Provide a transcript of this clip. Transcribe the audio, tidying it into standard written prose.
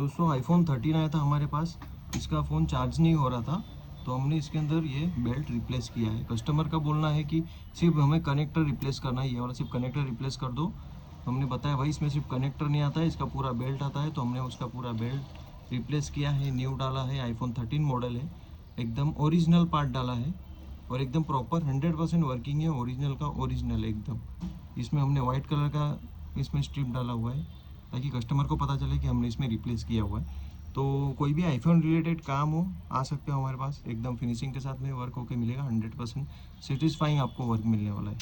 दोस्तों आईफोन 13 आया था हमारे पास, इसका फ़ोन चार्ज नहीं हो रहा था, तो हमने इसके अंदर ये बेल्ट रिप्लेस किया है। कस्टमर का बोलना है कि सिर्फ हमें कनेक्टर रिप्लेस करना है, ये वाला सिर्फ कनेक्टर रिप्लेस कर दो। हमने बताया भाई इसमें सिर्फ कनेक्टर नहीं आता है, इसका पूरा बेल्ट आता है, तो हमने उसका पूरा बेल्ट रिप्लेस किया है, न्यू डाला है। आईफोन 13 मॉडल है, एकदम ओरिजिनल पार्ट डाला है और एकदम प्रॉपर 100% वर्किंग है, ओरिजिनल का ओरिजिनल एकदम। इसमें हमने वाइट कलर का इसमें स्ट्रिप डाला हुआ है ताकि कस्टमर को पता चले कि हमने इसमें रिप्लेस किया हुआ है। तो कोई भी आईफोन रिलेटेड काम हो, आ सकते हो हमारे पास, एकदम फिनिशिंग के साथ में वर्क होके मिलेगा। 100% सेटिस्फाइंग आपको वर्क मिलने वाला है।